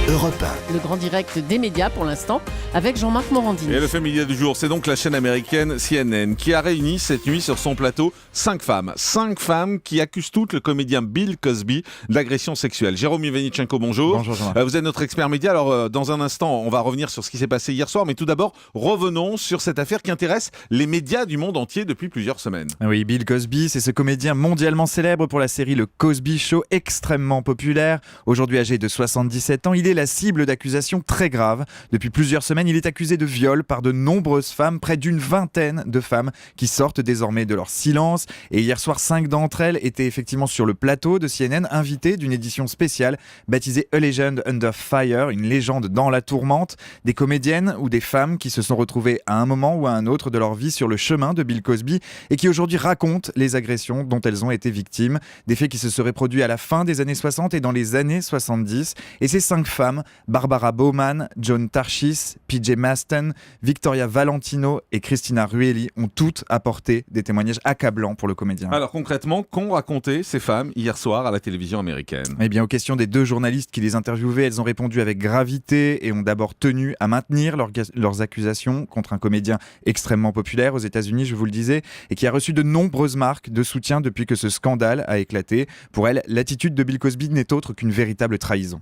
Europe 1. Le grand direct des médias pour l'instant avec Jean-Marc Morandini. Et le fait média du jour, c'est donc la chaîne américaine CNN qui a réuni cette nuit sur son plateau 5 femmes. 5 femmes qui accusent toutes le comédien Bill Cosby d'agression sexuelle. Jérôme Ivanichenko, bonjour. Bonjour Jean-Marc. Vous êtes notre expert média. Alors dans un instant, on va revenir sur ce qui s'est passé hier soir. Mais tout d'abord, revenons sur cette affaire qui intéresse les médias du monde entier depuis plusieurs semaines. Oui, Bill Cosby, c'est ce comédien mondialement célèbre pour la série Le Cosby Show, extrêmement populaire. Aujourd'hui âgé de 77 ans, il est la cible d'accusations très graves. Depuis plusieurs semaines, il est accusé de viol par de nombreuses femmes, près d'une vingtaine de femmes qui sortent désormais de leur silence. Et hier soir, 5 d'entre elles étaient effectivement sur le plateau de CNN, invitées d'une édition spéciale baptisée A Legend Under Fire, une légende dans la tourmente. Des comédiennes ou des femmes qui se sont retrouvées à un moment ou à un autre de leur vie sur le chemin de Bill Cosby et qui aujourd'hui racontent les agressions dont elles ont été victimes. Des faits qui se seraient produits à la fin des années 60 et dans les années 70. Et ces 5 femmes, Barbara Bowman, Joan Tarshis, PJ Maston, Victoria Valentino et Christina Ruelli, ont toutes apporté des témoignages accablants pour le comédien. Alors concrètement, qu'ont raconté ces femmes hier soir à la télévision américaine ? Eh bien, aux questions des 2 journalistes qui les interviewaient, elles ont répondu avec gravité et ont d'abord tenu à maintenir leurs accusations contre un comédien extrêmement populaire aux États-Unis, je vous le disais, et qui a reçu de nombreuses marques de soutien depuis que ce scandale a éclaté. Pour elles, l'attitude de Bill Cosby n'est autre qu'une véritable trahison.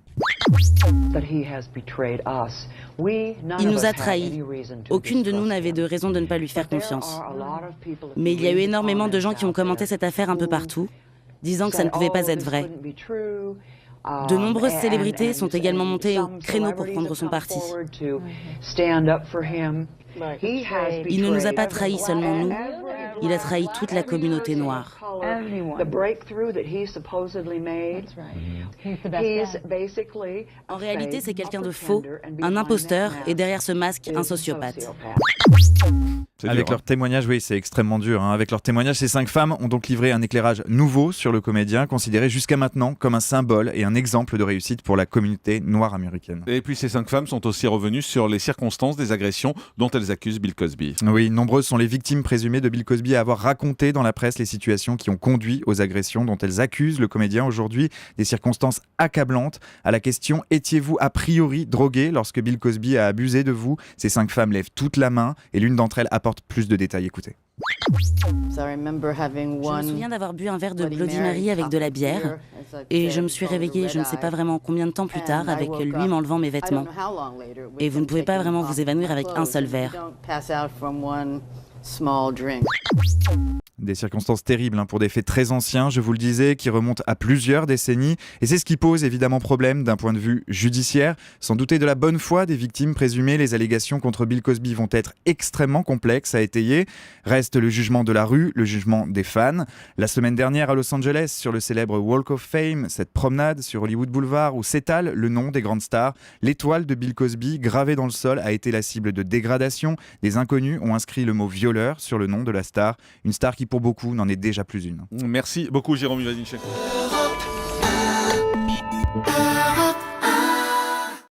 Il nous a trahis. Aucune de nous n'avait de raison de ne pas lui faire confiance. Mais il y a eu énormément de gens qui ont commenté cette affaire un peu partout, disant que ça ne pouvait pas être vrai. De nombreuses célébrités sont également montées au créneau pour prendre son parti. Il ne nous a pas trahis seulement nous, il a trahi toute la communauté noire. En réalité, c'est quelqu'un de faux, un imposteur, et derrière ce masque, un sociopathe. Avec leur témoignage, oui, c'est extrêmement dur. Avec leur témoignage, ces 5 femmes ont donc livré un éclairage nouveau sur le comédien, considéré jusqu'à maintenant comme un symbole et un exemple de réussite pour la communauté noire américaine. Et puis ces 5 femmes sont aussi revenues sur les circonstances des agressions dont elles accusent Bill Cosby. Oui, nombreuses sont les victimes présumées de Bill Cosby à avoir raconté dans la presse les situations qui ont conduit aux agressions dont elles accusent le comédien aujourd'hui. Des circonstances accablantes. À la question « Étiez-vous a priori drogué lorsque Bill Cosby a abusé de vous ?» Ces 5 femmes lèvent toute la main et l'une d'entre elles apporte plus de détails. Écoutez. Je me souviens d'avoir bu un verre de Bloody Mary avec de la bière et je me suis réveillée je ne sais pas vraiment combien de temps plus tard avec lui m'enlevant mes vêtements. Et vous ne pouvez pas vraiment vous évanouir avec un seul verre. Des circonstances terribles pour des faits très anciens, je vous le disais, qui remontent à plusieurs décennies. Et c'est ce qui pose évidemment problème d'un point de vue judiciaire. Sans douter de la bonne foi des victimes présumées, les allégations contre Bill Cosby vont être extrêmement complexes à étayer. Reste le jugement de la rue, le jugement des fans. La semaine dernière à Los Angeles, sur le célèbre Walk of Fame, cette promenade sur Hollywood Boulevard où s'étale le nom des grandes stars, l'étoile de Bill Cosby, gravée dans le sol, a été la cible de dégradation. Des inconnus ont inscrit le mot violeur sur le nom de la star. Une star qui pour beaucoup n'en est déjà plus une. Merci beaucoup Jérôme Ivanichenko.